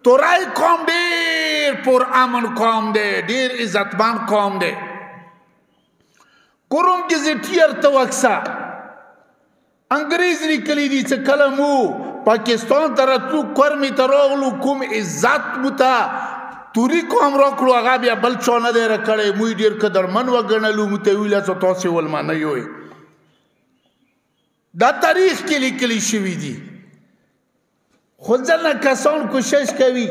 تورای قوم ډیر پر امن قوم دی، ډیر عزتمن قوم دی. کوم ګزټیر ته وکسا انګریز لیکلی دي چې کله مو پاکستان ته راتلو کورمې ته راغلو کوم عزت مو ته توري قوم راکړو هغه بیا بل چا نه دی راکړی، موږ ډېر قدرمن وګڼلو، موږ ته ویله چې تاسې ولمانه یوئ. دا تاریخ کې لیکلی شوي دي. خو ځینې کسان کوشش کوي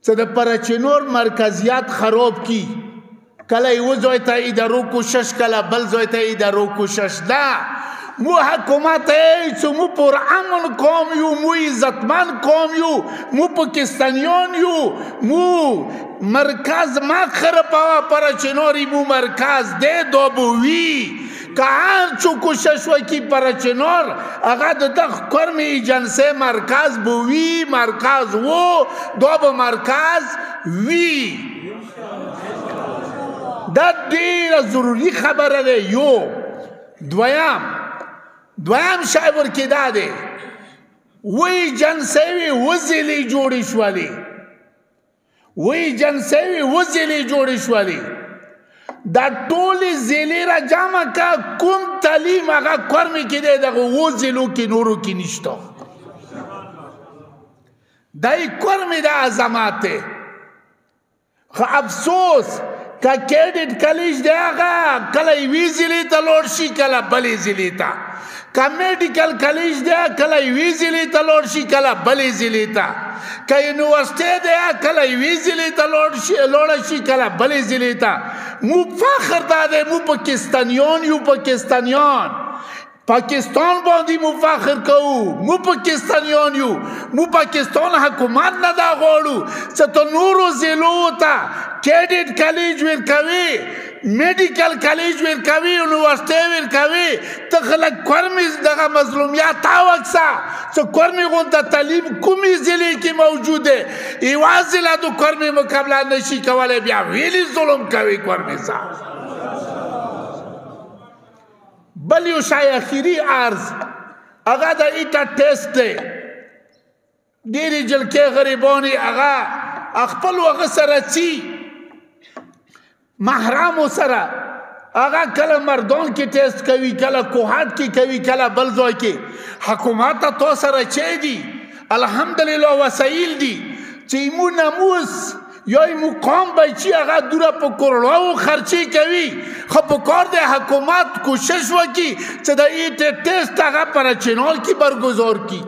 چې د پرچینور مرکزیت خراب کی، کله یو ځای ته ادارو کوشش، کله بل ځای ته ادارو کوشش. نه، مو حکومت چې مو پر امن قوم یو، مو عزتمن قوم یو، مو پاکستانیان یو، مو مرکز ما خرپاوه پرچینوری مو مرکز ده دو بوی که هر چو کوشش وکی پرچینور اگه ده کرم ایجنسه مرکز بوی مرکز و دو با مرکز وی. ده دیر ضروری خبره ده. یو دویم شایور که داده وی جنسوی وزیلی جوڑی شوالی، وی جنسوی وزیلی جوڑی شوالی. دا ټولی زیلی را جمع که کم تعلیم اگه کرمی که ده ده وزیلو که نورو که نشتا. دای کرمی ده عظمته. خو افسوس که کیڈیٹ کلیش ده اگه کلی وی زیلی تا لوڑشی کلا بلی زیلی تا، که میڈیکل کلیج دیا کلا ویزی لیتا لوڑشی کلا بلی زیلیتا، که یونیورسٹی دیا کلا ویزی لیتا لوڑشی کلا بلی زیلیتا. مو فخر داده مو پاکستانیان یو، پاکستان باندی مو فخر کهو، مو پاکستانیان یو، مو پاکستان حکومت ندا غوڑو چه تو نورو زیلو تا کیڈیٹ کلیج ویر کوی، میڈیکل کلیج ویر کوی، یونیورسٹی ویر کوی، تا خلق کرمی دغا مظلومیات تاوکسا چه کرمی غنطا تعلیم کمی زیلی کی موجود ہے، ایواز زیلا دو کرمی مقابلہ نشی کوالے بیا ویلی ظلم کوی کرمی سا. بلیو شای اخیری عرض اگا دا ایتا ٹیسٹ دے دیری جلکے غریبانی اگا اخپلو اگا سرچی محرامو سرا اگا کلا مردان کی ٹیسٹ کوی، کلا کوہات کی کوی، کلا بلزوئی کی. حکوماتا تو سرچے دی الحمدللہ وسائل دی چیمو نموس یا ایمو قام بایچی اگا دورا پا کرلاو خرچی کوی. خب کار ده حکومت کوشش وکی چه ده ایت ٹیسٹ اگا پرچینال کی برگزار کی.